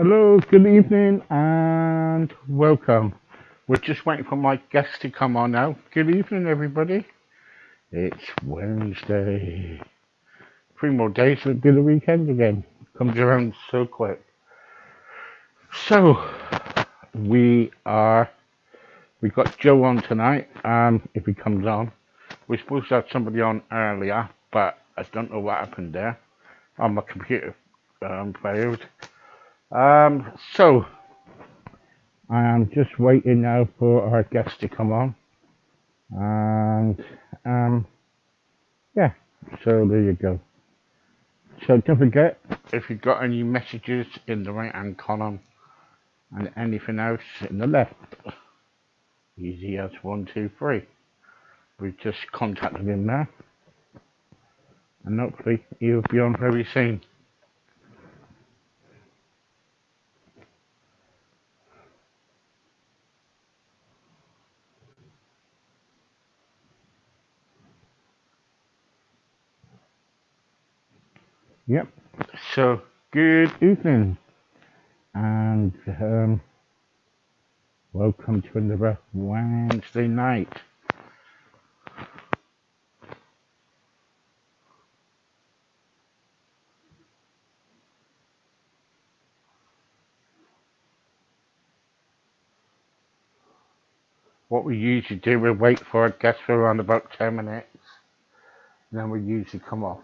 Hello, good evening and welcome. We're just waiting for my guest to come on now. Good evening, everybody. It's Wednesday. 3 more days, it'll be the weekend again. Comes around so quick. So, we got Joe on tonight, if he comes on. We're supposed to have somebody on earlier, but I don't know what happened there. My computer failed. So I am just waiting now for our guest to come on, and yeah, so there you go. So don't forget, if you've got any messages in the right hand column and anything else in the left, easy as 1, 2, 3. We've just contacted him there, and hopefully he'll be on very soon. Yep. So good evening, and welcome to another Wednesday night. What we usually do, we wait for our guest for around about 10 minutes, and then we usually come off.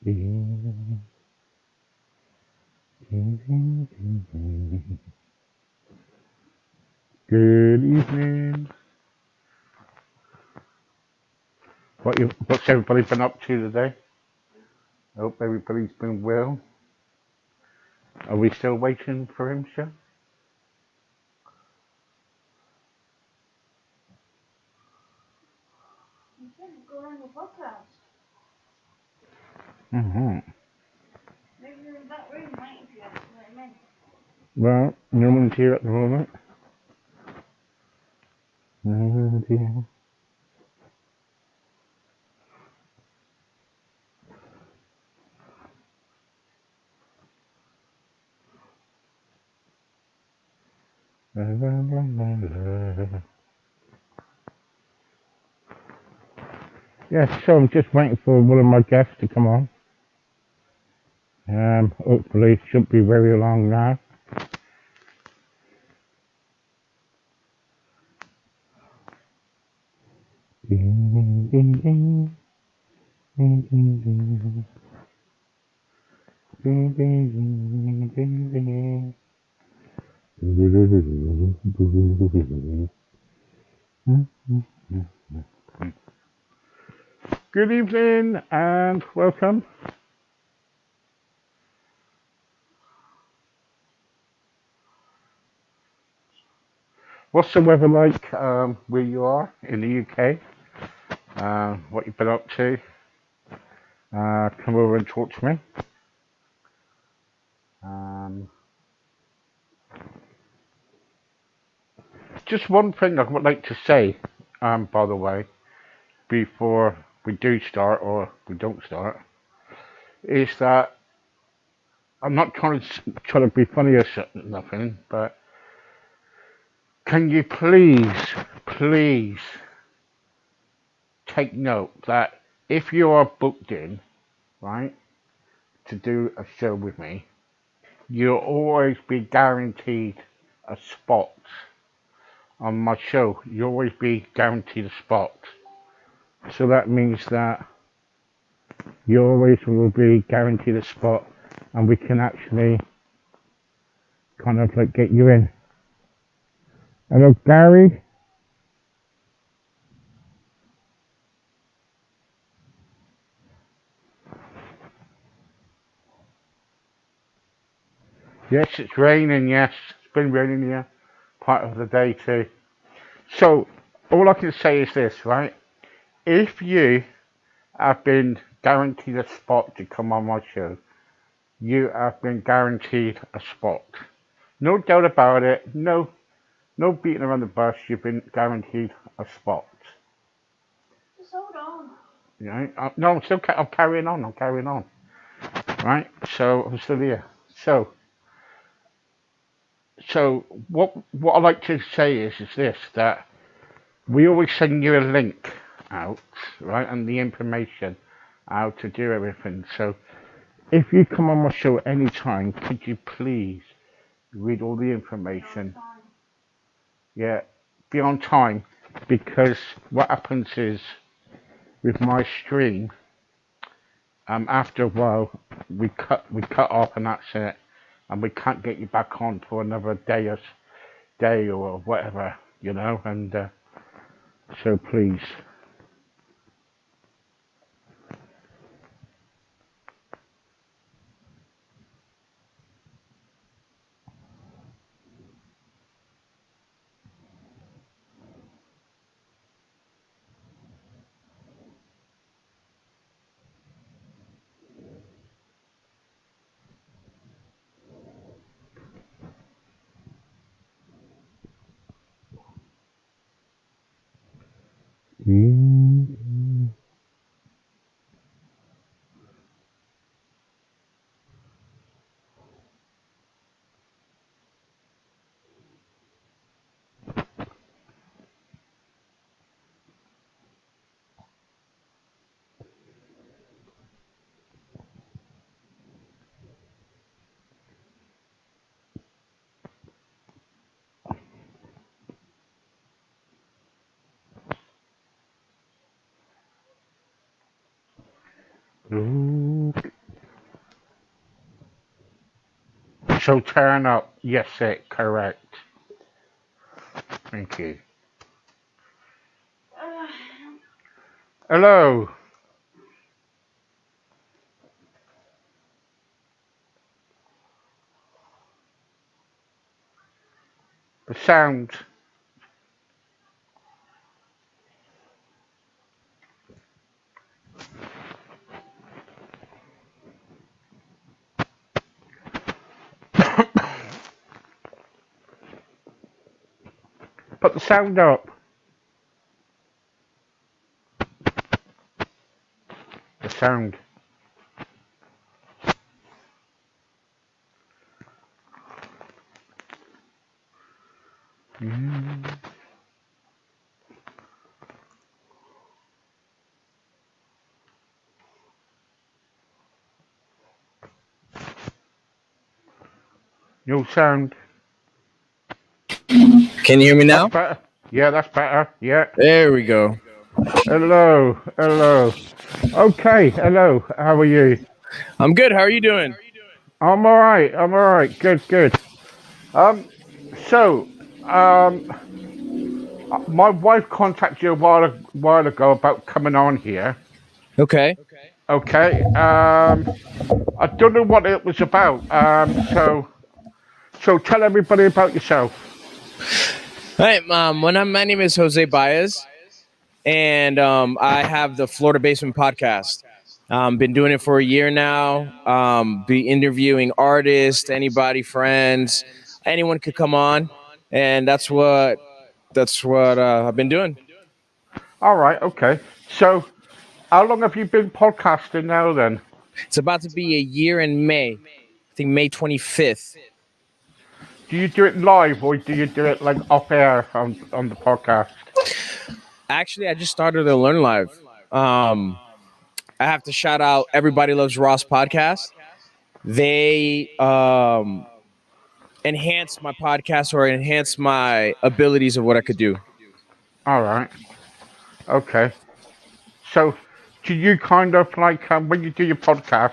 Good evening. What's everybody been up to today? I hope everybody's been well. Are we still waiting for him, sir? Mm-hmm. Maybe you're in that room waiting for you, that's what I meant. Well, no one's here at the moment. Oh dear. Yeah, so I'm just waiting for one of my guests to come on. Hopefully it shouldn't be very long now. Ding, ding, ding. Ding, ding, ding. Ding, ding, ding, ding, ding. Good evening and welcome. What's the weather like where you are in the UK? What you've been up to? Come over and talk to me. Just one thing I would like to say, by the way, before we do start or we don't start, is that I'm not trying to be funny or nothing, but can you please take note that if you are booked in, right, to do a show with me, you'll always be guaranteed a spot on my show. You'll always be guaranteed a spot. So that means that you always will be guaranteed a spot, and we can actually kind of like get you in. Hello, Gary. Yes, it's raining. Yes, it's been raining here part of the day too. So all I can say is this, right? If you have been guaranteed a spot to come on my show, you have been guaranteed a spot. No doubt about it. No beating around the bush. You've been guaranteed a spot. Just hold on. You know? No, I'm carrying on. I'm carrying on. Right. So I'm still here. So what I like to say is this, that we always send you a link out, right, and the information how to do everything. So if you come on my show anytime, could you please read all the information? Yeah, be on time, because what happens is with my stream, after a while we cut off and that's it, and we can't get you back on for another day or whatever, and so please. So turn up. Yes, it correct. Thank you. Uh, Hello. The sound. Put the sound up. The sound. Mm. No sound. Can you hear me That's now? better. Yeah, that's better. Yeah. There we go. Hello. Hello. Okay. Hello. How are you? I'm good. How are you doing? I'm all right. I'm all right. Good. Good. Um. So, um, my wife contacted you a while ago about coming on here. Okay. Okay. I don't know what it was about. So tell everybody about yourself. All right. My name is Jose Baez, and I have the Florida Basement Podcast. Been doing it for a year now. Be interviewing artists, anybody, friends, anyone could come on, and that's what I've been doing. All right. Okay. So, how long have you been podcasting now? Then, It's about to be a year in May. I think May 25th. do you do it live or do you do it like off air on the podcast? Actually, I just started to learn live. Um, I have to shout out Everybody Loves Ross podcast. They enhance my podcast or enhance my abilities of what I could do. All right. Okay. So, do you kind of like when you do your podcast?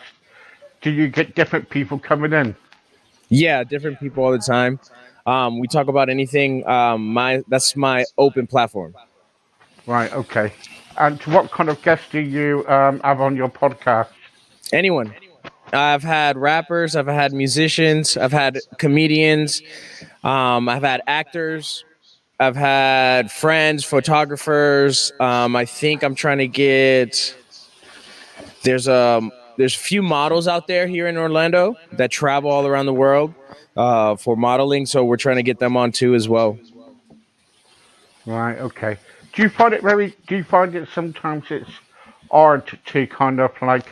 Do you get different people coming in? Yeah, different people all the time. We talk about anything. My That's my open platform. Right, okay. And what kind of guests do you have on your podcast? Anyone. I've had rappers, I've had musicians, I've had comedians, I've had actors, I've had friends, photographers. I think I'm trying to get there's a few models out there here in Orlando that travel all around the world for modeling, so we're trying to get them on too as well. Right, okay. Do you find it sometimes it's hard to kind of like,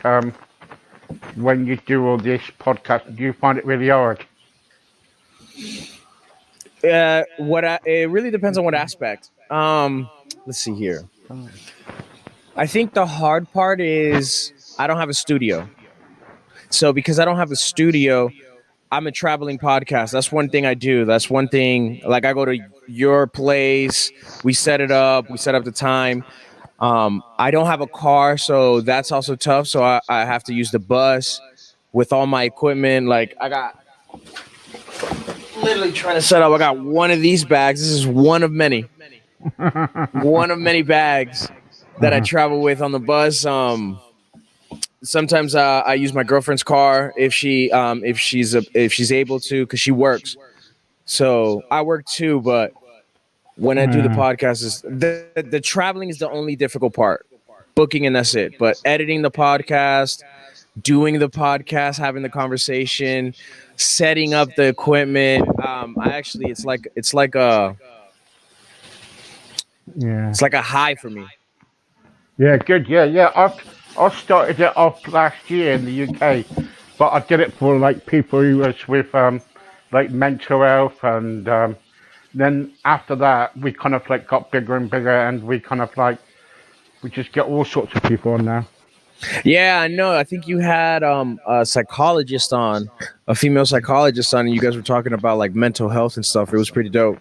when you do all this podcast, do you find it really hard? It really depends on what aspect. Let's see here. I think the hard part is I don't have a studio. So because I don't have a studio, I'm a traveling podcast. That's one thing I do. That's one thing. Like I go to your place, we set it up, we set up the time. I don't have a car, so that's also tough. So I have to use the bus with all my equipment. Like I got literally trying to set up. I got one of these bags. This is one of many bags that I Uh-huh. travel with on the bus. Sometimes I use my girlfriend's car if she's able to because she works. So I work too, but when I do the Uh, podcast, is the traveling is the only difficult part. Booking and that's it. But editing the podcast, doing the podcast, having the conversation, setting up the equipment. I actually yeah. it's like a high for me. Yeah, good. Yeah, yeah. I started it off last year in the UK, but I did it for like people who was with like mental health, and then after that we kind of like got bigger and bigger, and we kind of like we just get all sorts of people on now. Yeah, I know. I think you had a psychologist on, a female psychologist on, and you guys were talking about like mental health and stuff. It was pretty dope.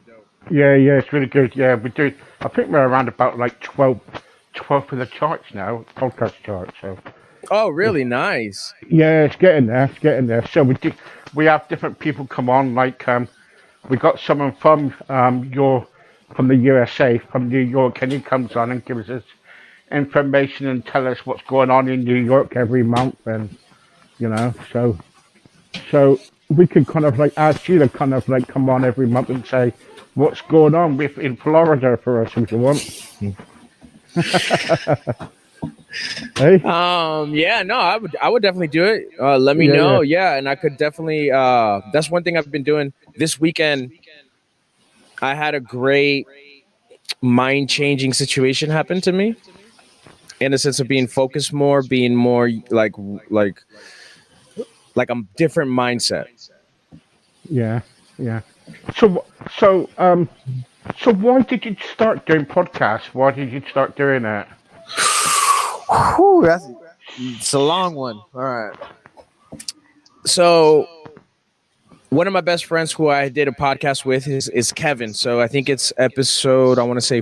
Yeah, yeah, it's really good. Yeah, we do. I think we're around about like 12 for the charts now, podcast charts. So Oh, it's, really nice. yeah, it's getting there. It's getting there. So we have different people come on. Like we got someone from the USA, from New York, and he comes on and gives us information and tell us what's going on in New York every month, and so we can kind of like ask you to kind of like come on every month and say what's going on with in Florida for us if you want. Hey, Yeah, no, I would definitely do it. Let me yeah, yeah, know. Yeah, and I could definitely. That's one thing I've been doing this weekend. I had a great mind changing situation happen to me in the sense of being focused more, being more like like a different mindset. yeah, yeah. So so so why did you start doing podcasts? Why did you start doing it? Whew, it's a long one. All right. So one of my best friends who I did a podcast with is Kevin. So I think it's episode, I want to say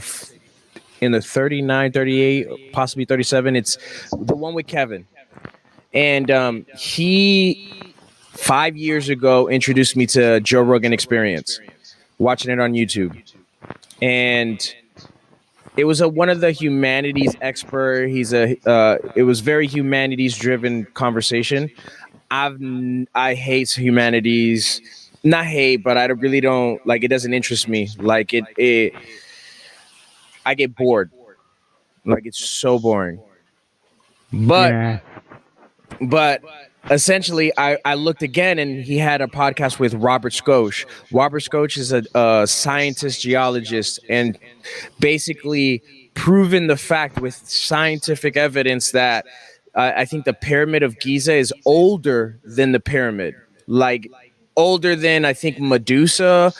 in the 39, 38, possibly 37. It's the one with Kevin. And he 5 years ago introduced me to Joe Rogan Experience, watching it on YouTube. And it was one of the humanities expert. It was very humanities driven conversation. I hate humanities, not hate, but I really don't like. It doesn't interest me. Like I get bored. Like it's so boring. But Yeah, but essentially, I looked again, and he had a podcast with Robert Schoch. Robert Schoch is a scientist geologist, and basically proven the fact with scientific evidence that I think the Pyramid of Giza is older than the pyramid, like older than I think Medusa,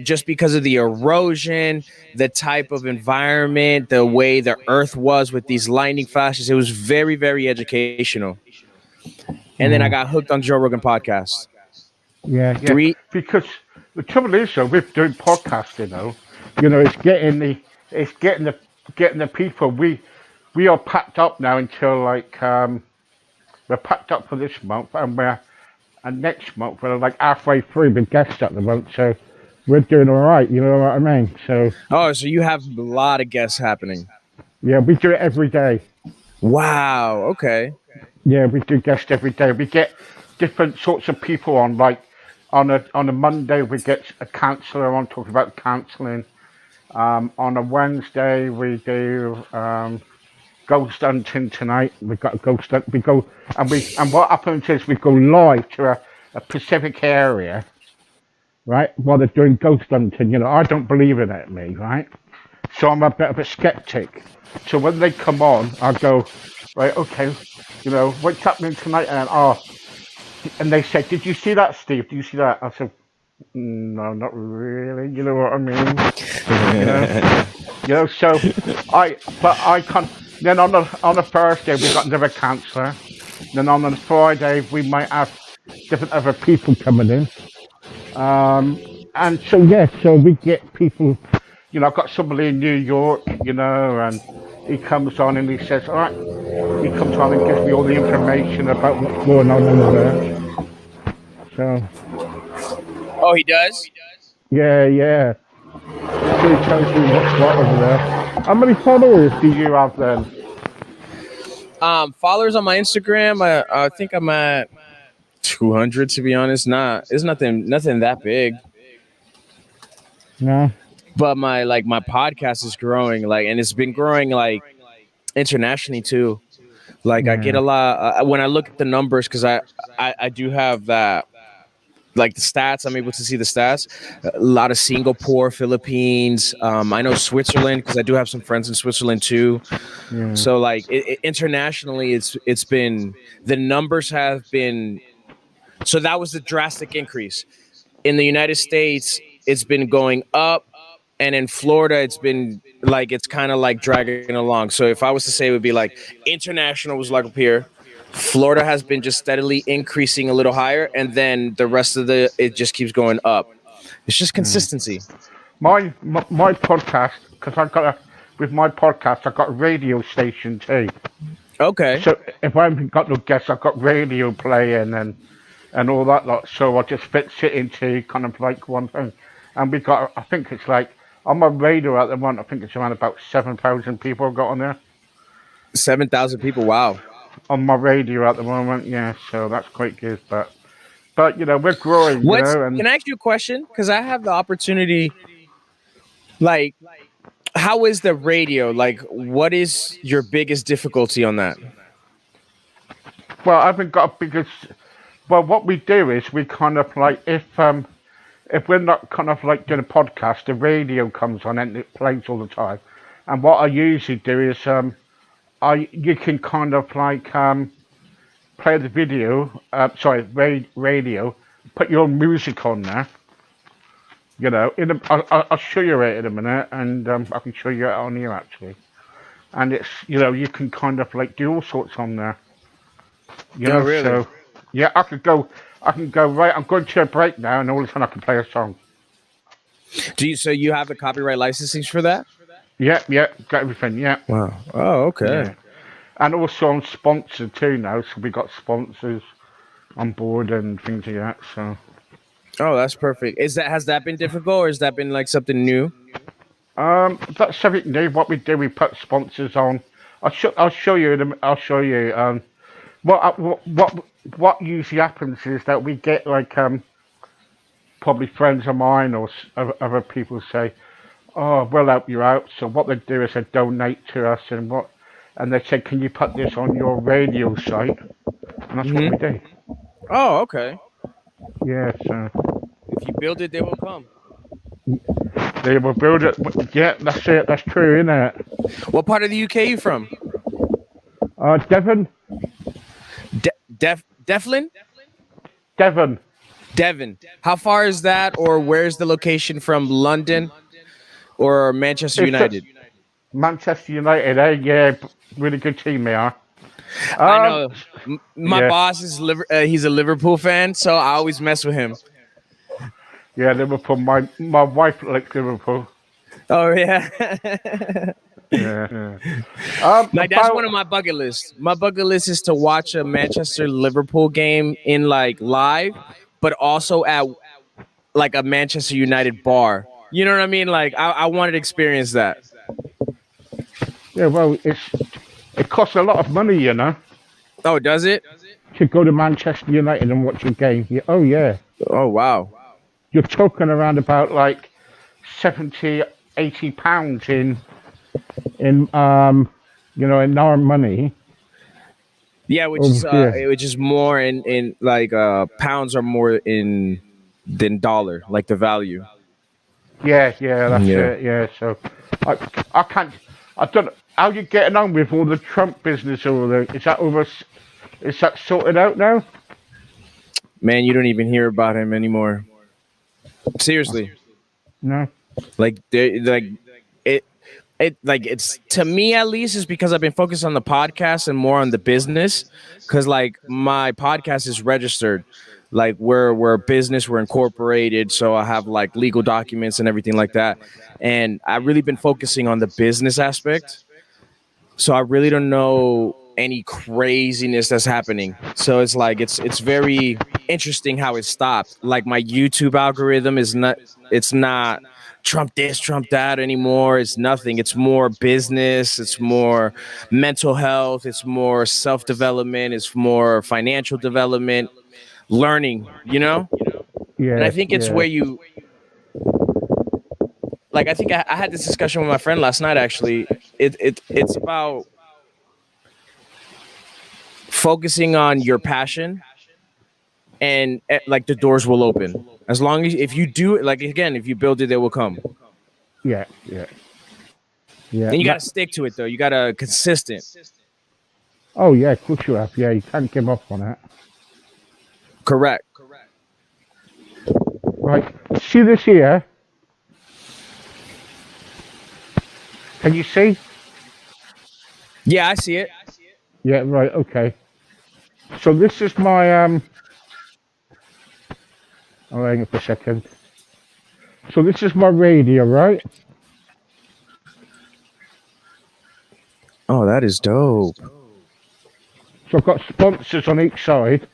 just because of the erosion, the type of environment, the way the Earth was with these lightning flashes, it was very very educational. And then I yeah, got hooked on Joe Rogan podcast. yeah, yeah. Three, Because the trouble is though with doing podcasting though, it's getting the people. We are packed up now until like we're packed up for this month, and and next month we're like halfway through the guests at the moment, so we're doing all right. You know what I mean? So Oh, so you have a lot of guests happening. yeah, we do it every day. Wow. Okay. Yeah, we do guests every day. We get different sorts of people on. Like on a Monday, we get a counsellor on talking about counselling. On a Wednesday, we do ghost hunting tonight. We've got a ghost hunt. We go and what happens is we go live to a Pacific area, right? While they're doing ghost hunting. You know, I don't believe in it, me, right? So I'm a bit of a skeptic. So when they come on, I go, right, okay, you know, what's happening tonight? And they said, did you see that, Steve? Did you see that? I said, no, not really. You know what I mean? You know, So I can't. Then on a Thursday we got another counsellor. Then on a Friday we might have different other people coming in. And so yeah, so we get people. You know, I've got somebody in New York. You know, and he comes on and he says, all right. He comes on and gives me all the information about what's going on over there. So Oh, he does. yeah, yeah. So he tells me what's what over there. How many followers do you have then? Followers on my Instagram. I think I'm at 200 to be honest. It's nothing that big. No. But my podcast is growing and it's been growing internationally too. Like I get Yeah. a lot when I look at the numbers because I do have that the stats. I'm able to see the stats. A lot of Singapore, Philippines. I know Switzerland because I do have some friends in Switzerland too. Yeah. So internationally, it's been the numbers have been. So that was the drastic increase. In the United States, it's been going up, and in Florida, it's been it's kind of dragging along. So if I was to say, it would be international was up here. Florida has been just steadily increasing a little higher, and then the rest of it just keeps going up. It's just consistency. My podcast, because with my podcast, I've got a radio station too. Okay. So if I haven't got no guests, I've got radio playing and all that lot. So I just fits it into kind of like one thing. And we got, I think it's on my radio at the moment, I think it's around about 7,000 people got on there. 7,000 people. Wow. On my radio at the moment, yeah. So that's quite good. But you know, we're growing, you know. And Can I ask you a question? Because I have the opportunity. How is the radio? What is your biggest difficulty on that? well, I haven't got a biggest. Well, what we do is we kind of if we're not kind of doing a podcast, the radio comes on and it plays all the time. And what I usually do is you can kind of play the video, radio, put your own music on there. You know, I'll show you it in a minute, and I can show you it on here actually. And it's you can kind of do all sorts on there. You know, really? so yeah, I can go right. I'm going to a break now, and all of a sudden I can play a song. So you have the copyright licensing for that? Yeah, got everything. Yeah. Wow. Oh, okay. Yeah. And also I'm sponsored too now, so we got sponsors on board and things like that. So. Oh, that's perfect. Has that been difficult, or has that been something new? That's something new. What we do, we put sponsors on. I'll show you. I'll show you. What usually happens is that we get probably friends of mine or other people say, "Oh, we'll help you out." So what they do is they donate to us, and they say, "Can you put this on your radio site?" And that's what we do. Oh, okay. Yeah. So If you build it, they will come. they will build it. Yeah, that's it. That's true, isn't it? What part of the UK are you from? Devon. Devlin? Devon. Devon. How far is that, or where's the location from London or Manchester United? Manchester United, eh? Yeah, really good team they are. I know. My yeah. boss is he's a Liverpool fan, so I always mess with him. Yeah, Liverpool. My wife likes Liverpool. Oh yeah. Yeah. Yeah. Like that's one About of my bucket lists. My bucket list is to watch a Manchester Liverpool game in like live, but also at like a Manchester United bar. You know what I mean? Like I wanted to experience that. yeah. Well, it costs a lot of money, Oh, does it? to go to Manchester United and watch a game. Yeah, oh yeah, Oh wow. you're talking around about like 70, 80 pounds in in our money Yeah, over here. which is more in like pounds are more in than dollar, like the value. Yeah, yeah, that's Yeah. it. Yeah, so I I can't. I don't. How you getting on with all the Trump business over there? Is that over? Is that sorted out now? Man, you don't even hear about him anymore. Seriously. No. Like they like it like it's to me at least is because I've been focused on the podcast and more on the business cuz like my podcast is registered. Like we're a business, we're incorporated, so I have like legal documents and everything like that. And I've really been focusing on the business aspect. So I really don't know any craziness that's happening. So it's like it's very interesting how it stopped. Like my YouTube algorithm is not it's not Trump this, Trump that anymore. It's nothing. It's more business, it's more mental health, it's more self-development, it's more financial development, learning, you know? And I Yeah, think it's yeah, where you like I think I had this discussion with my friend last night actually. It's about focusing on your passion and like the doors will open as long as if you do it like again if you build it they will come yeah, yeah, yeah. and you got to That. stick to it though you got to consistent. Oh yeah, of course you have. Yeah, you can't give up on it. Correct. Right. See this here? Can you see? Yeah, I see it. Yeah. Right. Okay. So this is my. Oh, hang on for a second. So this is my radio, right? Oh, that is dope. So I've got sponsors on each side,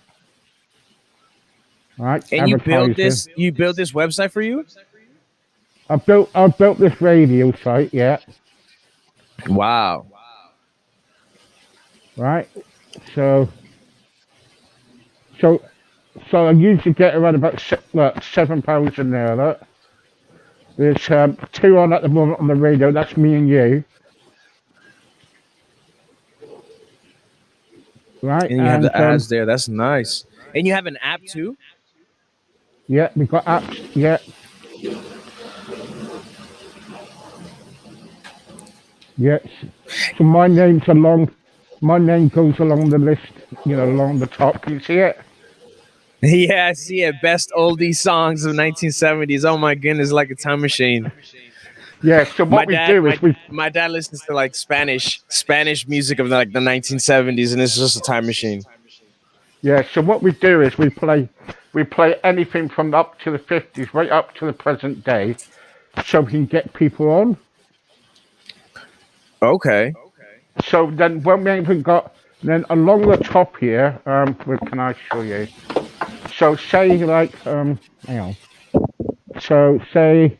right? And Advertising. you build this website for you. I built this radio site, yeah, Wow. right. So so so I usually get around about look, £7 in there. Look. There's two on at the moment on the radio. That's me and you, right? And you have the And ads there, that's nice. And you have an app too. yeah, we've got apps. Yeah, yes. So my name's along. My name goes along the list. Along the top. Can you see it? Yeah, I see it. Best oldie songs of 1970s. Oh my goodness, like a time machine. Yeah. So My what we dad, do my is we my dad listens to like Spanish music of like the 1970s, and it's just a time machine. Yeah, so what we do is we play anything from up to the 50s right up to the present day so we can get people on. Okay. So then when we even got then along the top here, where can I show you? So say like hang on. So say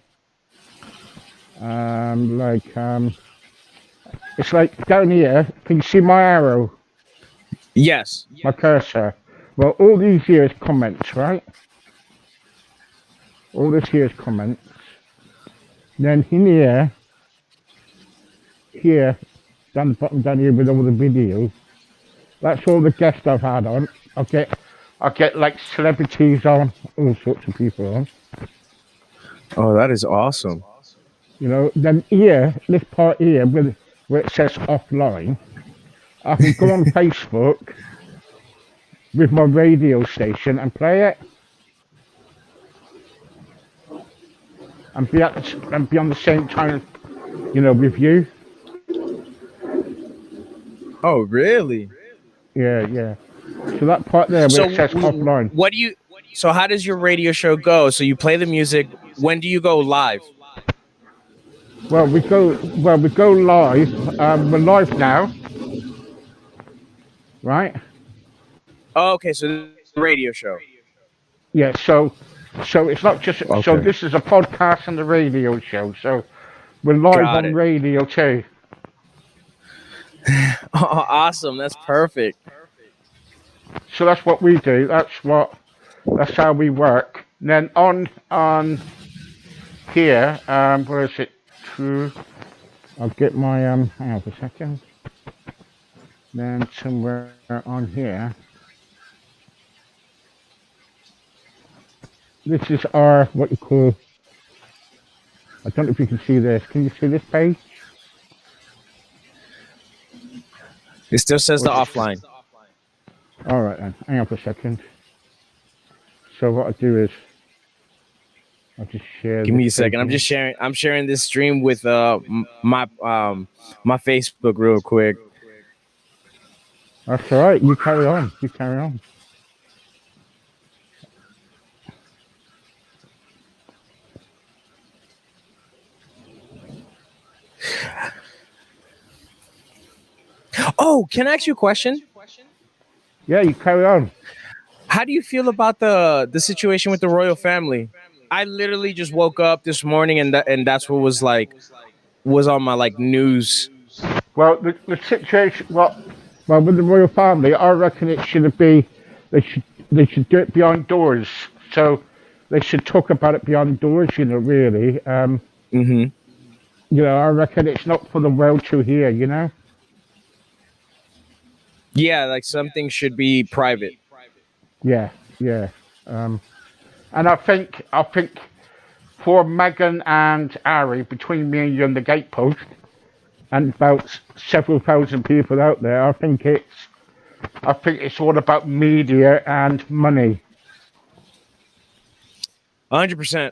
like it's like down here, can you see my arrow, Yes. my cursor? Well all these years comments, right? All this here is comments. Then in here, down the bottom down here with all the videos. That's all the guests I've had on. I get like celebrities on, all sorts of people on. Oh, that is awesome. Then here, this part here where it says offline, I can go on Facebook with my radio station and play it and be on the same time, with you. Oh, really? Yeah, yeah. So that part there where So, it says offline. what do you? So, how does your radio show go? So, you play the music. When do you go live? we go live. We're live now, right? Oh, okay, so this is a radio show. Yeah. So it's not just. So Okay. this is a podcast and a radio show. So we're live Got on it. radio too. Awesome. That's perfect. So that's what we do. That's how we work. And then on here, where is it? True. I'll get my hang on for a second. Then somewhere on here. This is our what you call. I don't know if you can see this. Can you see this page? It still says the What's offline. All right then. Hang on for a second. So what I do is I'll just share Give me a this page second. I'm here. just sharing. I'm sharing this stream with my Facebook real quick. That's all right. You carry on. You carry on. Oh, can I ask you a question? Yeah, you carry on. How do you feel about the situation with the royal family? I literally just woke up this morning and that's what was on my like news. Well, the situation. Well, with the royal family, I reckon it should be. They should do it behind doors. So they should talk about it behind doors. Really. Hmm. I reckon it's not for the world to hear. Yeah, like something should be private. Yeah, yeah. And I think for Meghan and Harry, between me and you and the gatepost, and about several thousand people out there, I think it's all about media and money. 100%.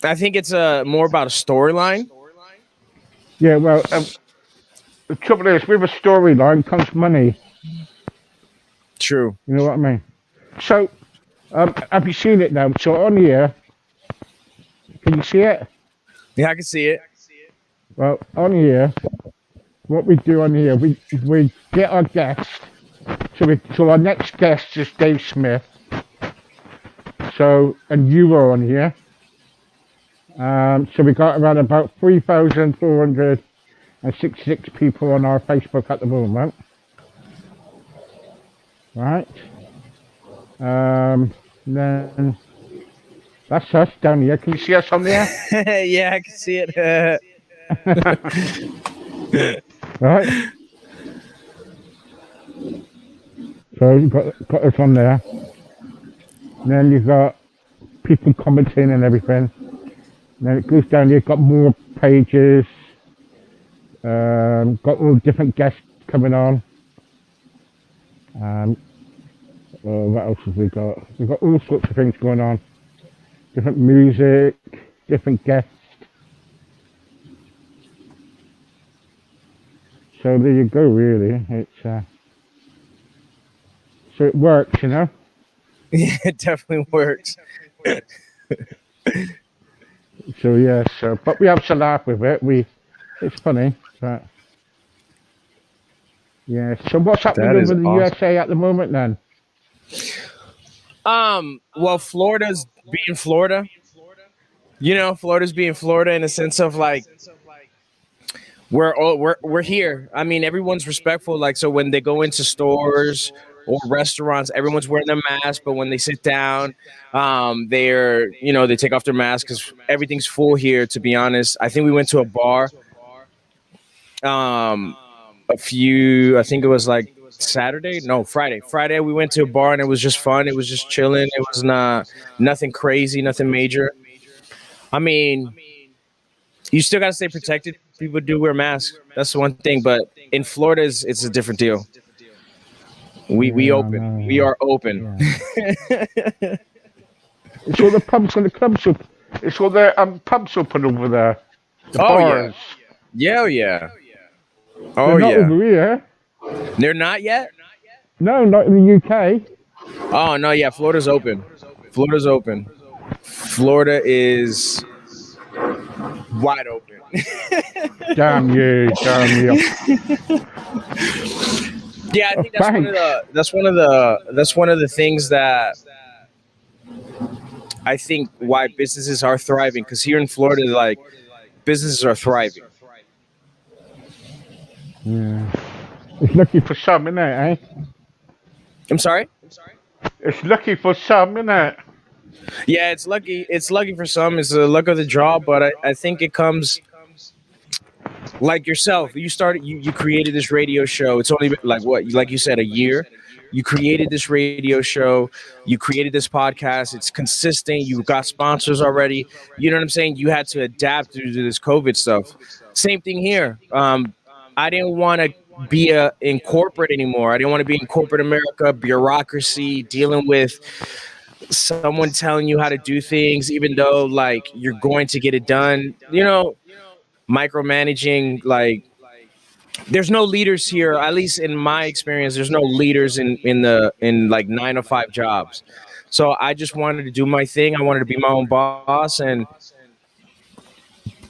I think it's more about a storyline. Yeah, well, the trouble is, with a storyline comes money. True. You know what I mean? So, have you seen it now? So on here, can you see it? Yeah, I can see it. Well, on here, what we do on here, we get our guest. So our next guest is Dave Smith. So, and you were on here. So we got around about 3,466 people on our Facebook at the moment. Right. Then that's us down here. Can you see us on there? Yeah, I can see it. Right. So you've got us on there. And then you've got people commenting and everything. And then it goes down here, got more pages. Got all different guests coming on. What else have we got? We've got all sorts of things going on. Different music, different guests. So there you go, really. So it works, Yeah, it definitely works. So yeah, but we have to laugh with it. It's funny, but yeah. So what's happening That is over the awesome. USA at the moment then? Well, Florida's being Florida. Florida's being Florida in the sense of like we're here. I mean, everyone's respectful. Like, so when they go into stores or restaurants, everyone's wearing their mask. But when they sit down, they take off their mask because everything's full here. To be honest, I think we went to a bar. I think it was like Saturday, no, Friday. Friday we went to a bar and it was just fun. It was just chilling. It was nothing crazy, nothing major. I mean, you still gotta stay protected. People do wear masks. That's the one thing. But in Florida, it's a different deal. We Yeah, I open. know. We are open. Yeah. It's all the pubs and the clubs up. It's all the pubs open over there. The Oh yeah. bars. Yeah, yeah. They're Oh not yeah. over here. They're not yet. No, not in the UK. Oh no, yeah. Florida's open. Florida's open. Florida is wide open. Damn you, damn you. Yeah, I think that's one of Thanks. the things that I think why businesses are thriving. Because here in Florida, like businesses are thriving. Yeah. It's lucky for some, innit, eh? I'm sorry. It's lucky for some, innit? Yeah, it's lucky. It's lucky for some. It's the luck of the draw, but I think it comes like yourself. You started. You created this radio show. It's only been, like what, like you said, a year. You created this radio show. You created this podcast. It's consistent. You got sponsors already. You know what I'm saying? You had to adapt to this COVID stuff. Same thing here. I didn't want to be in corporate anymore. I didn't want to be in corporate America, bureaucracy, dealing with someone telling you how to do things, even though like you're going to get it done. Micromanaging, like there's no leaders here, at least in my experience. There's no leaders in like 9 to 5 jobs. So I just wanted to do my thing. I wanted to be my own boss and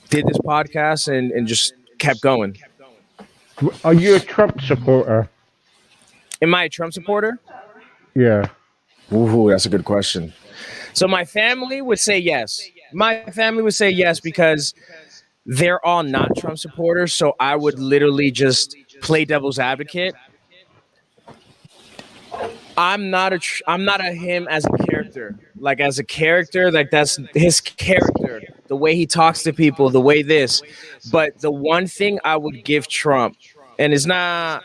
did this podcast and just kept going. Are you a Trump supporter? Am I a Trump supporter? Yeah. Ooh, that's a good question. So my family would say yes. My family would say yes because they're all not Trump supporters. So I would literally just play devil's advocate. I'm not a him as a character. Like as a character, like that's his character. The way he talks to people, the way this. But the one thing I would give Trump, and it's not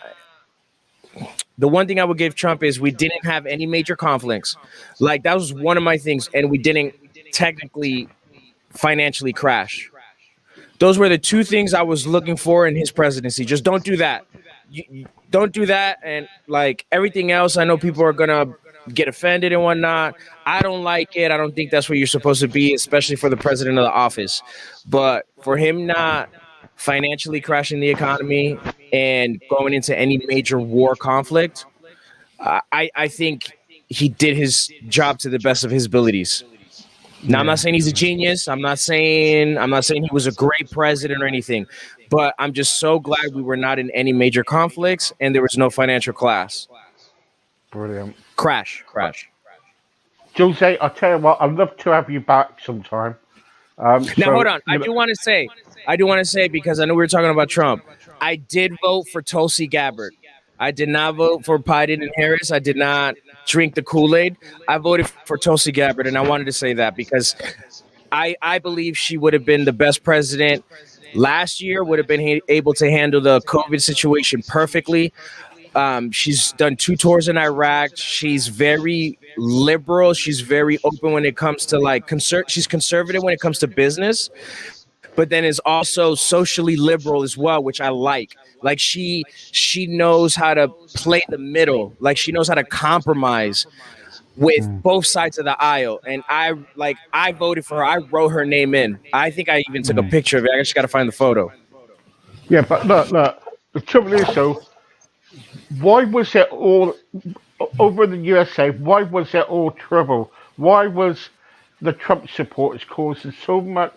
the one thing I would give Trump is we didn't have any major conflicts. Like that was one of my things, and we didn't technically financially crash. Those were the two things I was looking for in his presidency. Just don't do that. You don't do that, and like everything else, I know people are gonna get offended and whatnot. I don't like it. I don't think that's where you're supposed to be, especially for the president of the office. But for him not financially crashing the economy and going into any major war conflict, I think he did his job to the best of his abilities. Now I'm not Yeah. saying he's a genius. I'm not saying he was a great president or anything, but I'm just so glad we were not in any major conflicts and there was no financial Brilliant. crash. Jose, I'll tell you what, I'd love to have you back sometime. Now hold So, on. I do want to say because I know we were talking about Trump. I did vote for Tulsi Gabbard. I did not vote for Biden and Harris. I did not drink the Kool-Aid. I voted for Tulsi Gabbard, and I wanted to say that because I believe she would have been the best president last year, would have been able to handle the COVID situation perfectly. She's done 2 tours in Iraq. She's very liberal. She's very open when it comes to like she's conservative when it comes to business, but then is also socially liberal as well, which I like. Like she knows how to play the middle. Like she knows how to compromise with both sides of the aisle. And I voted for her. I wrote her name in. I think I even took a picture of it. I just got to find the photo. yeah, but look. The trouble is, though, why was it all over in the USA? Why was it all trouble? Why was the Trump supporters causing so much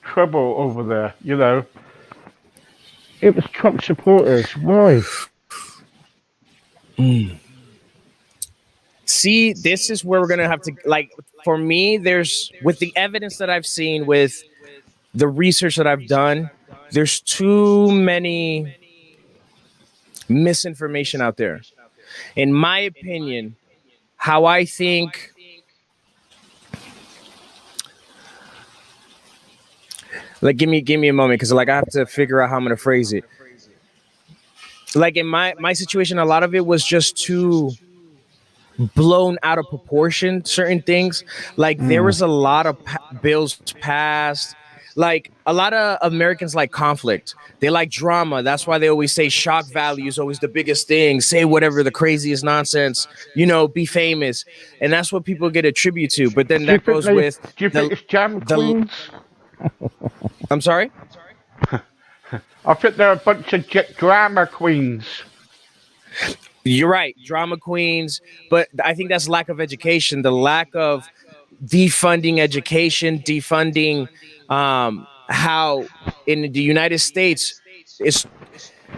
trouble over there? It was Trump supporters. Why? See, this is where we're gonna have to like. For me, there's with the evidence that I've seen, with the research that I've done, there's too many misinformation out there. In my opinion, how I think, like give me a moment because like I have to figure out how I'm gonna phrase it. Like in my situation, a lot of it was just too blown out of proportion. Certain things, like there was a lot of bills passed. Like a lot of Americans like conflict. They like drama. That's why they always say shock value is always the biggest thing. Say whatever the craziest nonsense. Be famous, and that's what people get a tribute to. But then Do you that think goes they? Do with you think the it's jam the. queens? I'm sorry. I think they're a bunch of drama queens. You're right, drama queens, but I think that's lack of education, the lack of defunding education, defunding how in the United States is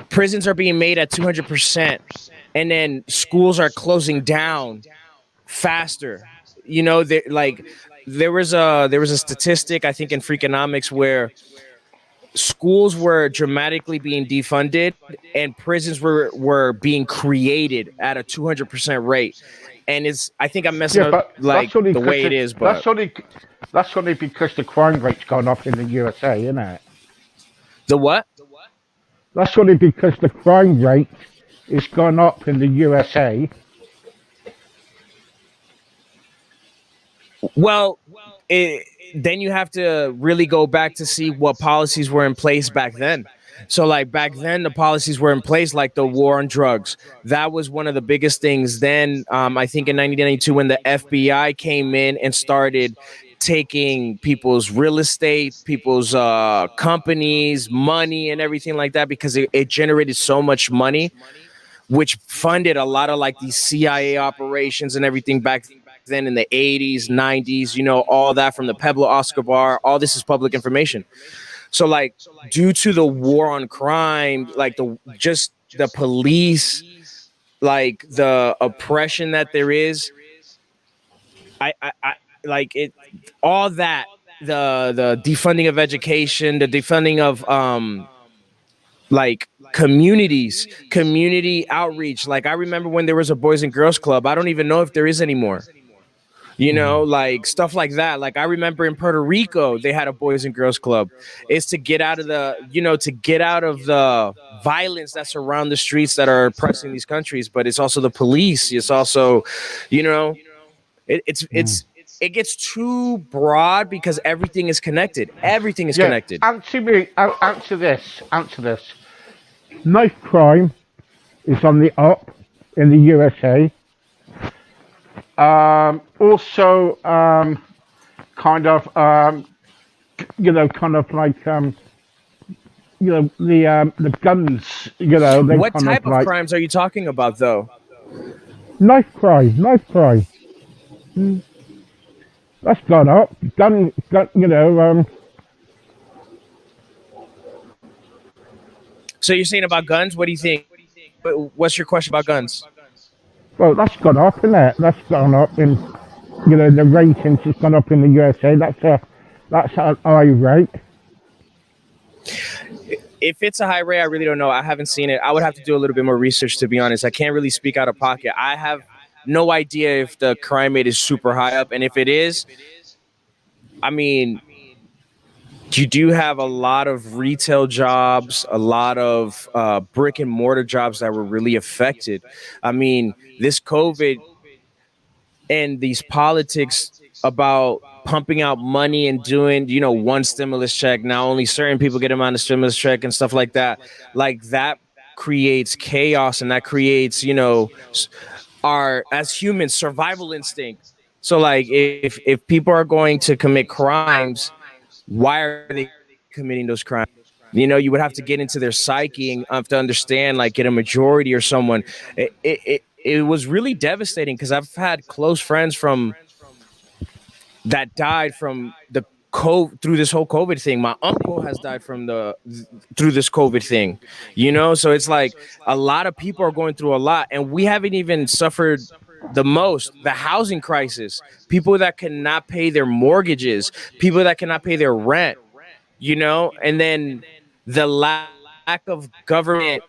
prisons are being made at 200%, and then schools are closing down faster. You know, like there was a statistic I think in Freakonomics where schools were dramatically being defunded and prisons were being created at a 200% rate. And it's I think I'm messing Yeah, up but like that's only the because way it is, but that's only that's only because the crime rate's gone up in the USA, isn't it? the what? That's only because the crime rate has gone up in the USA. Well, then you have to really go back to see what policies were in place back then. So, like back then, the policies were in place, like the war on drugs. That was one of the biggest things. Then, I think in 1992, when the FBI came in and started taking people's real estate, people's companies, money, and everything like that, because it generated so much money, which funded a lot of like these CIA operations and everything back then in the 80s, 90s, all that from the Pablo Escobar. All this is public information. So like due to the war on crime, like the police, like the oppression that there is, I like it all that the defunding of education, the defunding of like community outreach. Like I remember when there was a Boys and Girls Club. I don't even know if there is anymore. Like stuff like that. Like I remember in Puerto Rico, they had a Boys and Girls Club. It's to get out of to get out of the violence that's around the streets that are oppressing these countries. But it's also the police. It's also, you know, Mm. it gets too broad because everything is connected. Everything is Yeah, connected. answer me. Answer this. Answer this. Knife crime is on the up in the USA. Also, kind of, kind of like, the guns. They What kind of type of like crimes are you talking about, though? knife crime. Knife crime. Mm, that's gone up. Gun. So you're saying about guns? What do you think? What's your question about guns? Well, that's gone up, isn't it? That's gone up in, the ratings has gone up in the USA. That's an high rate. If it's a high rate, I really don't know. I haven't seen it. I would have to do a little bit more research, to be honest. I can't really speak out of pocket. I have no idea if the crime rate is super high up, and if it is, I mean, you do have a lot of retail jobs, a lot of brick and mortar jobs that were really affected. I mean, this COVID and these politics about pumping out money and doing, one stimulus check. Now only certain people get them on the stimulus check and stuff like that creates chaos, and that creates, our as humans survival instinct. So like if people are going to commit crimes, why are they committing those crimes? You would have to get into their psyche and to understand, like get a majority or someone. It was really devastating because I've had close friends from that died from the COVID through this whole COVID thing. My uncle has died from the through this COVID thing. So it's like a lot of people are going through a lot, and we haven't even suffered the most. The housing crisis, people that cannot pay their mortgages, people that cannot pay their rent, and then the lack of government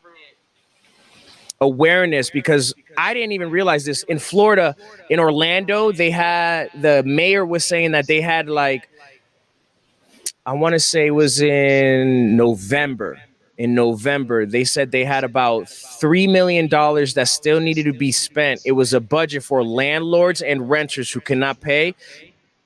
awareness, because I didn't even realize this. In Florida, in Orlando, the mayor was saying that they had like, I want to say it was in November. In November, they said they had about $3 million that still needed to be spent. It was a budget for landlords and renters who cannot pay.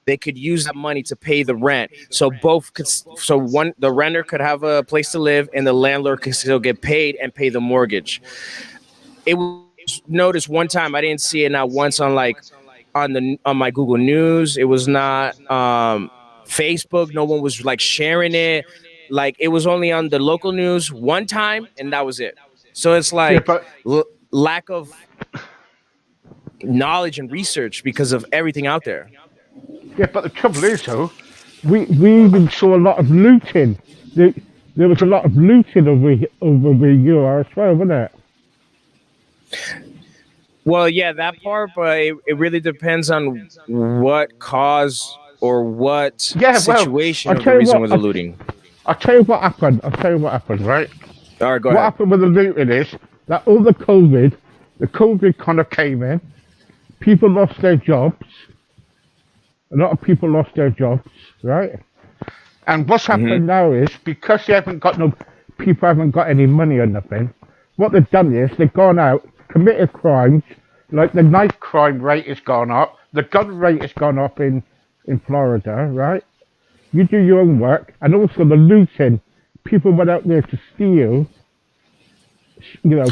They could use that money to pay the rent. So both could, so one, the renter could have a place to live, and the landlord could still get paid and pay the mortgage. It was noticed one time. I didn't see it not once on like on my Google News. It was not Facebook. No one was like sharing it. Like it was only on the local news one time, and that was it. So it's Yeah, like but lack of knowledge and research because of everything out there. the trouble is though, we even saw a lot of looting. There, there was a lot of looting over the euro as well, wasn't it? Well, yeah, that part, but it really depends on what cause or what Yeah, well, situation I'll of the tell you reason what. with the looting. I'll tell you what happened. I'll tell you what happened, right? All right, go What ahead. happened with the looting is that all the COVID kind of came in. People lost their jobs. A lot of people lost their jobs, right? And what's Hmm. happened now is because they haven't got no, people haven't got any money or nothing. What they've done is they've gone out, committed crimes, like the knife crime rate has gone up, the gun rate has gone up in Florida, right? You do your own work, and also the looting. People went out there to steal,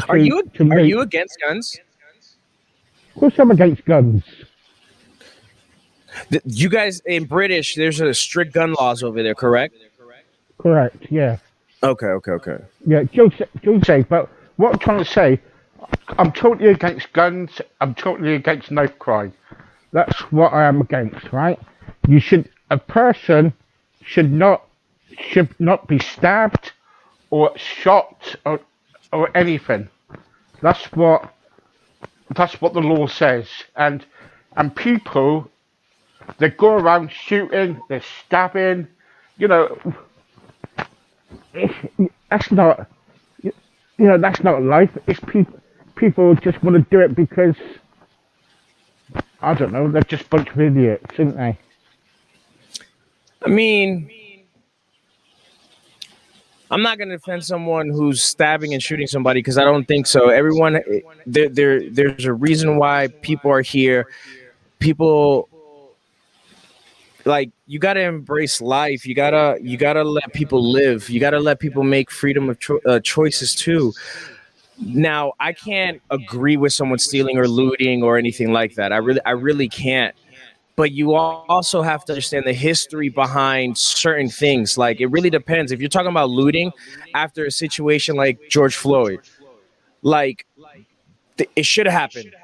Are you to are make. you against guns? Of course, I'm against guns. You guys in British, there's a strict gun laws over there, correct? Correct, yeah. Okay, okay, okay. Yeah, Jose, but what I'm trying to say, I'm totally against guns, I'm totally against knife crime. That's what I am against, right? A person should not, should not be stabbed or shot or anything. That's what, that's what the law says. And people, they go around shooting, they're stabbing, you know, that's not, that's not life. It's people just want to do it because I don't know. They're just a bunch of idiots, aren't they? I mean, I'm not going to defend someone who's stabbing and shooting somebody because I don't think so. Everyone, there's a reason why people are here. People like you got to embrace life. You gotta let people live. You gotta let people make freedom of choices too. Now, I can't agree with someone stealing or looting or anything like that. I really can't. But you also have to understand the history behind certain things. Like it really depends. If you're talking about looting after a situation like George Floyd, like it should have happened.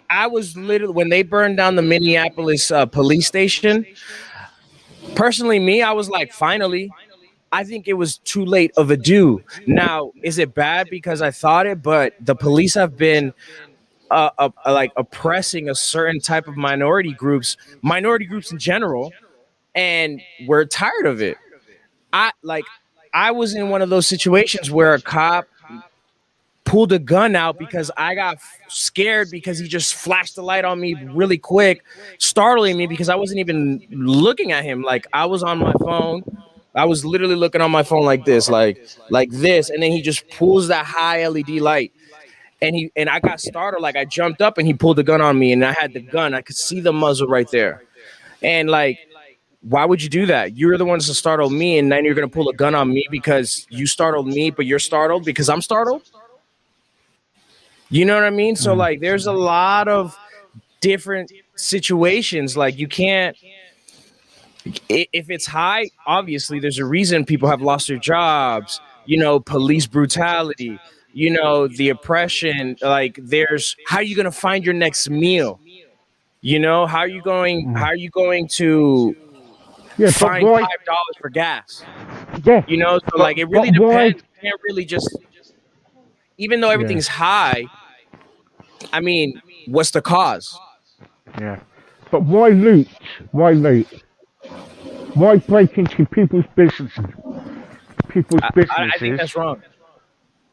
I was literally when they burned down the Minneapolis police station. Personally, me, I was like, finally. I think it was too late of a do. Now, is it bad because I thought it? But the police have been like oppressing a certain type of minority groups in general, and we're tired of it. I like I was in one of those situations where a cop pulled a gun out because I got scared because he just flashed the light on me really quick, startling me because I wasn't even looking at him. Like I was on my phone. I was literally looking on my phone like this, like this, and then he just pulls that high LED light, and I got startled. Like I jumped up, and he pulled the gun on me, and I had the gun. I could see the muzzle right there, and like, why would you do that? You're the ones that startled me, and then you're gonna pull a gun on me because you startled me, but you're startled because I'm startled. You know what I mean? So Mm. like, there's a lot of different situations. Like you can't if it's high, obviously there's a reason people have lost their jobs, police brutality, the oppression. Like there's how are you going to find your next meal? How Mm. are you going to Yeah, but find why? $5 for gas? Yeah, So like it really but why? depends. You can't really just even though Yeah, everything's high, I mean, what's the cause? yeah. But why loot? Why loot? Why break into people's businesses? People's I think businesses. that's wrong.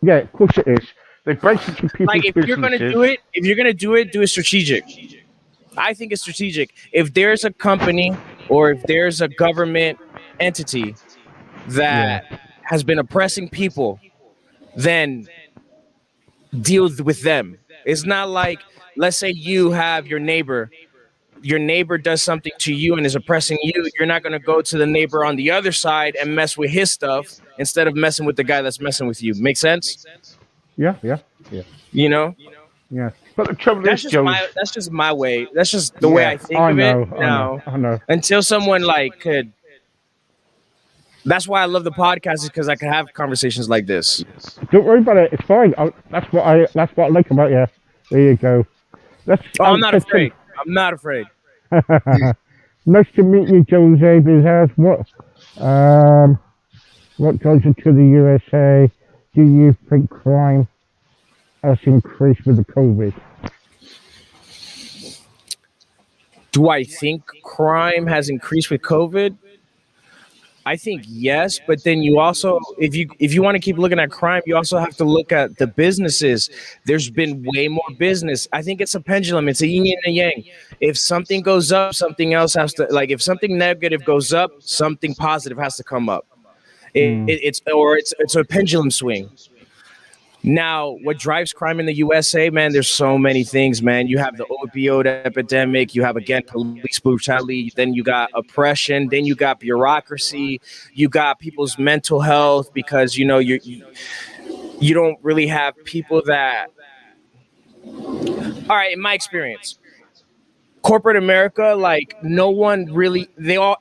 Yeah, of course it is. They break into Like people's businesses. if you're gonna do it strategic. I think it's strategic. If there's a company or if there's a government entity Yeah. that has been oppressing people, then deal with them. It's not like, let's say you have your neighbor does something to you and is oppressing you. You're not going to go to the neighbor on the other side and mess with his stuff instead of messing with the guy that's messing with you. Make sense? Yeah, yeah, yeah, You know? yeah. But the trouble is, Jones. That's just my way. That's just the way Yeah, I think I of it know, I know, now. I know. Until someone like could That's why I love the podcast is because I can have conversations like this. Don't worry about it. It's fine. That's what I like about you. There you go. Let's Oh, I'm not take some. afraid. I'm not afraid. Nice to meet you, Jose Bizaz. Um, what goes into the USA? Do you think crime has increased with the COVID? Do I think crime has increased with COVID? I think yes, but then you also, if you want to keep looking at crime, you also have to look at the businesses. There's been way more business. I think it's a pendulum. It's a yin and a yang. If something goes up, something else has to, like if something negative goes up, something positive has to come up. Mm. It's a pendulum swing. Now, what drives crime in the USA, man? There's so many things, man. You have the opioid epidemic. You have again police brutality. Then you got oppression. Then you got bureaucracy. You got people's mental health because you don't really have people that. All right, in my experience, corporate America, like no one really,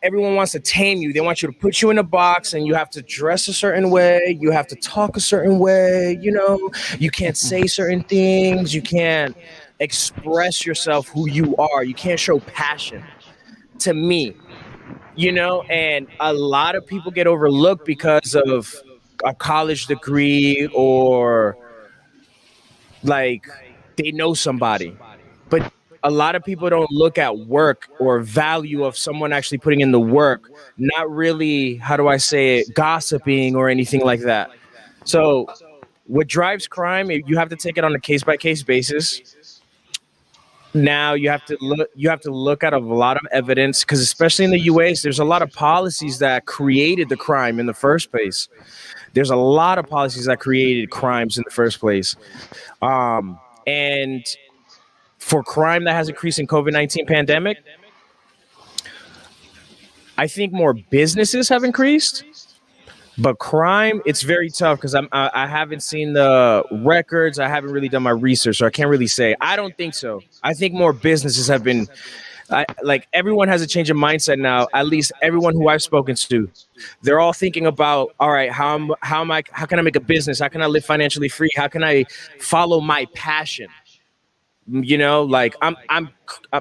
everyone wants to tame you. They want you to put you in a box and you have to dress a certain way. You have to talk a certain way. You can't say certain things. You can't express yourself who you are. You can't show passion to me, and a lot of people get overlooked because of a college degree or like they know somebody. But a lot of people don't look at work or value of someone actually putting in the work, not really, how do I say it, gossiping or anything like that. So what drives crime, you have to take it on a case by case basis. Now you have to look at a lot of evidence because especially in the US, there's a lot of policies that created the crime in the first place. There's a lot of policies that created crimes in the first place. And for crime that has increased in COVID-19 pandemic, I think more businesses have increased, but crime, it's very tough because I haven't seen the records. I haven't really done my research, so I can't really say. I don't think so. I think more businesses have been. Like everyone has a change of mindset now. At least everyone who I've spoken to, they're all thinking about, all right, how can I make a business? How can I live financially free? How can I follow my passion? Like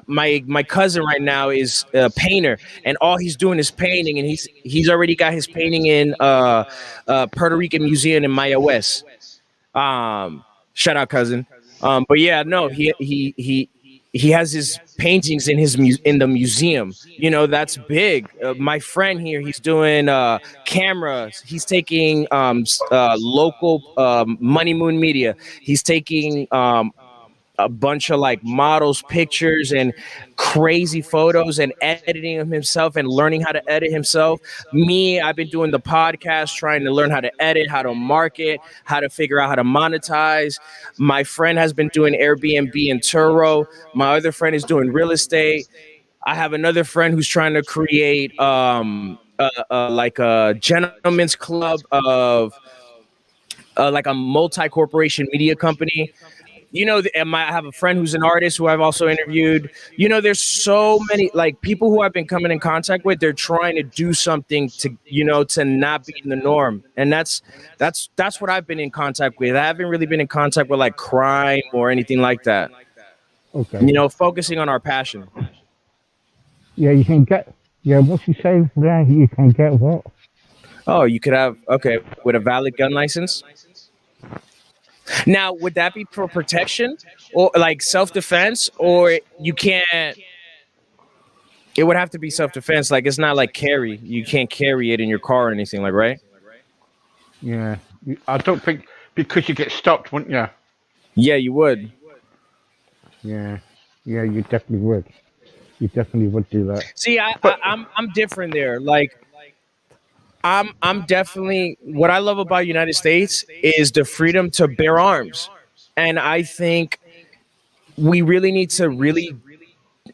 my cousin right now is a painter and all he's doing is painting, and he's already got his painting in Puerto Rican museum in Maya West. Shout out cousin. But yeah, no, he has his paintings in in the museum. That's big. My friend here, he's doing cameras. He's taking local Money Moon Media. He's taking a bunch of like models pictures and crazy photos and editing them himself and learning how to edit himself. Me, I've been doing the podcast, trying to learn how to edit, how to market, how to figure out how to monetize. My friend has been doing Airbnb and Turo. My other friend is doing real estate. I have another friend who's trying to create like a gentleman's club of like a multi-corporation media company. I have a friend who's an artist who I've also interviewed. There's so many like people who I've been coming in contact with. They're trying to do something to not be in the norm, and that's what I've been in contact with. I haven't really been in contact with like crime or anything like that. Okay. Focusing on our passion. Yeah, you can get. Yeah, what's he saying there? You can get what? Oh, you could have okay with a valid gun license. Now, would that be for protection or like self defense, or you can't? It would have to be self defense. Like it's not like carry. You can't carry it in your car or anything. Like right? Yeah, I don't think because you get stopped, wouldn't you? Yeah, you would. Yeah, yeah, you definitely would. You definitely would do that. See, But I'm different there. Like I'm definitely what I love about United States is the freedom to bear arms, and I think we really need to really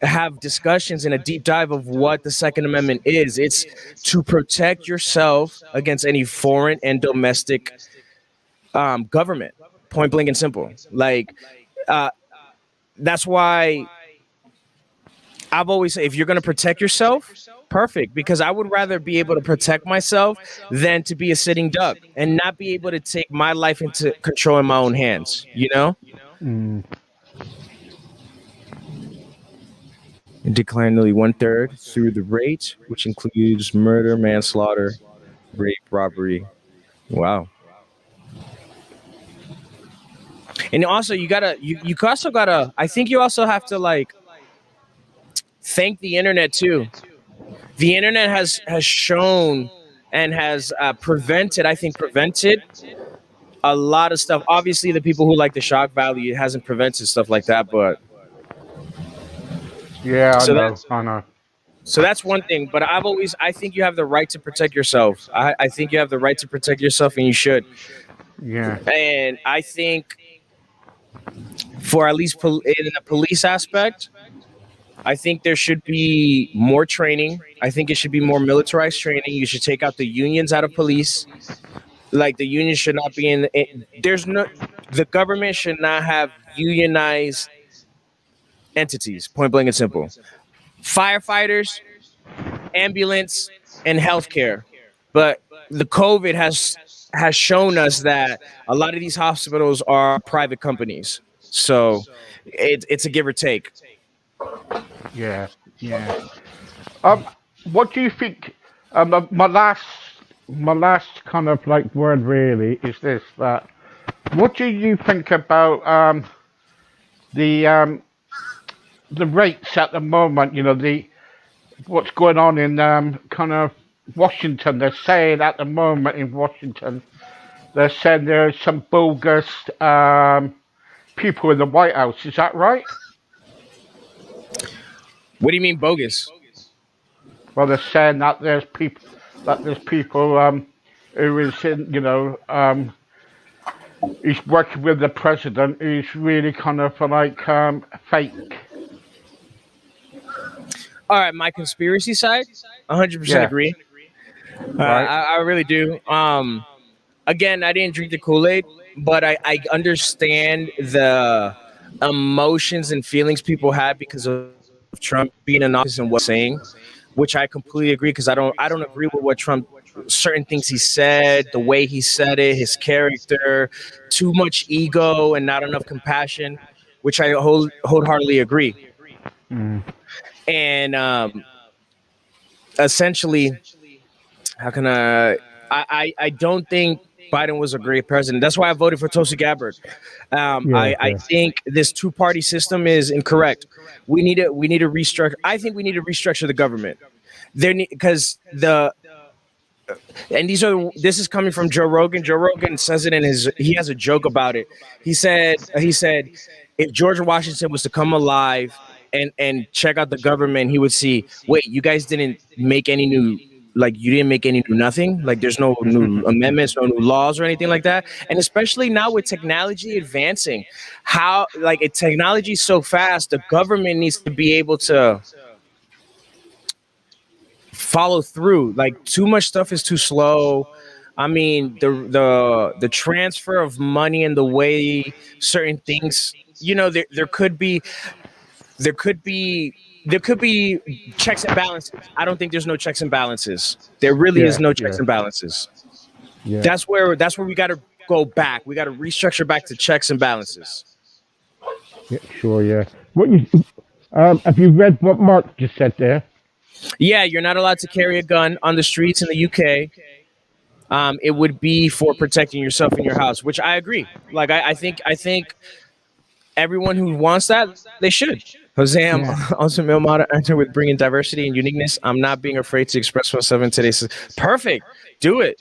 have discussions and a deep dive of what the Second Amendment is. It's to protect yourself against any foreign and domestic government. Point blank and simple. Like uh, that's why I've always said if you're going to protect yourself, perfect. Because I would rather be able to protect myself than to be a sitting duck and not be able to take my life into control in my own hands. mm, It declined nearly one third through the rate, which includes murder, manslaughter, rape, robbery. Wow. And also, you also gotta. I think you also have to like thank the internet too. The internet has shown and has prevented. I think prevented a lot of stuff. Obviously, the people who like the shock value, it hasn't prevented stuff like that. But Yeah, I so know. that's I know. so that's one thing. But I think you have the right to protect yourself. I think you have the right to protect yourself, and you should. Yeah. And I think for at least in the police aspect, I think there should be more training. I think it should be more militarized training. You should take out the unions out of police. Like the union should not be there's no the government should not have unionized entities, point blank and simple. Firefighters, ambulance, and healthcare. But the COVID has shown us that a lot of these hospitals are private companies. So it's a give or take. Yeah. Yeah. Um, what do you think? My last kind of like word really is this: that what do you think about the um, the rates at the moment? The what's going on in kind of Washington. They're saying at the moment in Washington, they're saying there's some bogus people in the White House. Is that right? What do you mean bogus? Well, they're saying that there's people who is in, he's working with the president who's really kind of like fake. All right, my conspiracy side, 100% Yeah. agree. Right. I really do. Again, I didn't drink the Kool-Aid, but I understand the emotions and feelings people had because of Trump being in office and what he's saying, which I completely agree because I don't agree with what Trump certain things he said, the way he said it, his character, too much ego and not enough compassion, which I wholeheartedly agree. Mm. And essentially, how can I don't think Biden was a great president. That's why I voted for Tulsi Gabbard. Yeah. I Yeah. think this two-party system is incorrect. We need to restructure. I think we need to restructure the government. Because the and this is coming from Joe Rogan. Joe Rogan says it in he has a joke about it. He said if George Washington was to come alive and check out the government, he would see, wait, you guys didn't make any new, like you didn't make any new nothing, like there's no new amendments, no new laws or anything like that. And especially now with technology advancing, how like technology is so fast, the government needs to be able to follow through. Like too much stuff is too slow. I mean, the transfer of money and the way certain things, there could be there could be there could be checks and balances. I don't think there's no checks and balances. There really is Yeah. no checks Yeah. and balances. Yeah. That's where we got to go back. We got to restructure back to checks and balances. Yeah. Sure. Yeah. Have you read what Mark just said there? Yeah, you're not allowed to carry a gun on the streets in the UK. It would be for protecting yourself in your house, which I agree. Like I think everyone who wants that, they should. Jose, I'm Yeah. also male moderator with bringing diversity and uniqueness. I'm not being afraid to express myself in today's. Perfect. Do it.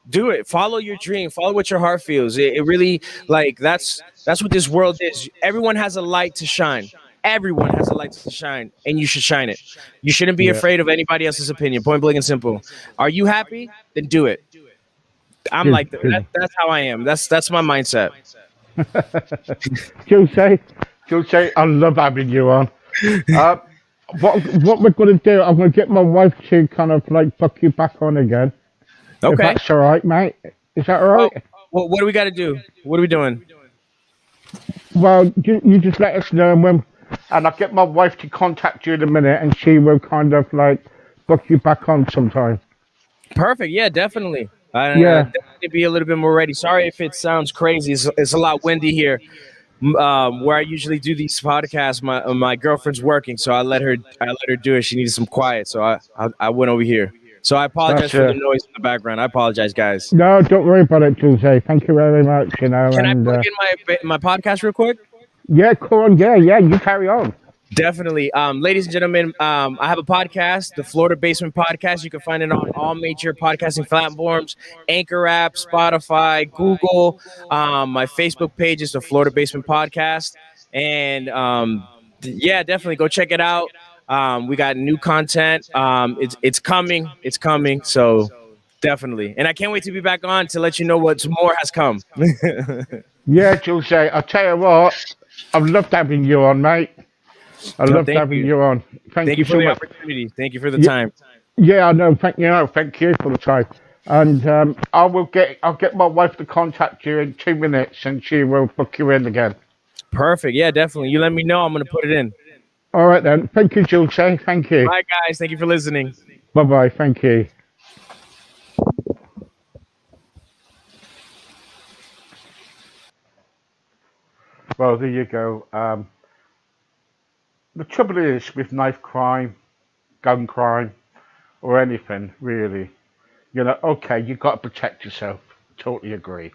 Do it. Follow your dream. Follow what your heart feels. It really like that's what this world is. Everyone has a light to shine. Everyone has a light to shine, and you should shine it. You shouldn't be Yeah. afraid of anybody else's opinion. Point blank and simple. Are you happy? Then do it. I'm Good. like that. Good. That's how I am. That's my mindset. Jose, I love having you on. Uh, what we're going to do, I'm going to get my wife to kind of like book you back on again, if Okay. that's all right, mate. Is that all Oh, right? well, what do we got to do? What are we doing? Well, you just let us know and I'll get my wife to contact you in a minute, and she will kind of like book you back on sometime. Perfect. Yeah, definitely. Yeah. Definitely be a little bit more ready. Sorry if it sounds crazy. It's a lot windy here. where I usually do these podcasts, my girlfriend's working, so I let her do it. She needed some quiet, so I went over here. So I apologize That's for the noise in the background. I apologize, guys. no, don't worry about it, Jose. Thank you very much. You know, Can I and plug in my podcast real quick? yeah, come on, yeah, you carry on. Definitely. Ladies and gentlemen, I have a podcast, the Florida Basement Podcast. You can find it on all major podcasting platforms, Anchor app, Spotify, Google. My Facebook page is the Florida Basement Podcast. And yeah, definitely go check it out. We got new content. It's coming. It's coming. So definitely. And I can't wait to be back on to let you know what more has come. Yeah, Jose, I'll tell you what, I've loved having you on, mate. I No, loved thank having you. you on. Thank Thank you you for so the much. opportunity. Thank you for the Yeah, time. yeah, I know. Thank you for the time. And I'll get my wife to contact you in 2 minutes, and she will book you in again. Perfect. Yeah, definitely. You let me know. I'm going to put it in. All right then. Thank you, Jose. Thank you. Bye, guys. Thank you for listening. Bye bye. Thank you. Well, there you go. The trouble is with knife crime, gun crime, or anything really. You know, okay, you've got to protect yourself. Totally agree.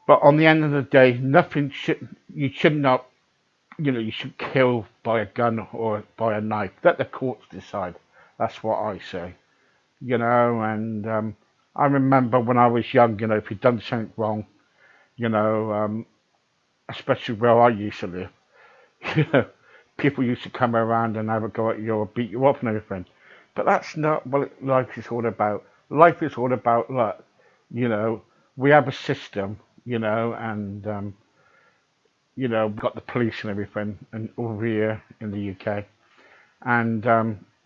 But on the end of the day, nothing should. You should not. You know, you should kill by a gun or by a knife. Let the courts decide. That's what I say. You know, and I remember when I was young. You know, if you'd done something wrong, you know, especially where I used to live, you know, people used to come around and have a go at you or beat you up and everything. But that's not what life is all about. Life is all about, look, you know, we have a system, you know, and you know, we've got the police and everything, and over here in the UK, and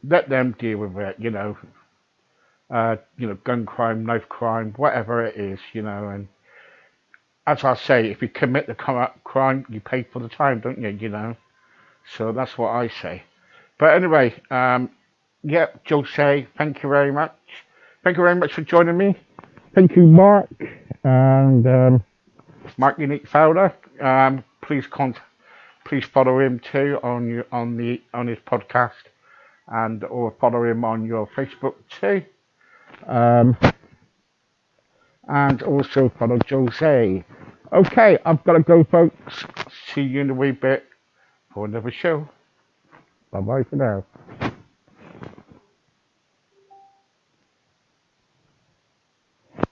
let them deal with it, you know, gun crime, knife crime, whatever it is, you know, and as I say, if you commit the crime, you pay for the time, don't you? You know, so that's what I say. But anyway, yeah, Jose, thank you very much. Thank you very much for joining me. Thank you, Mark, and Mark Unique Fowler. Please follow him too on his podcast, and or follow him on your Facebook too. Um, and also follow Jose. Okay, I've got to go, folks. See you in a wee bit for another show. Bye bye for now.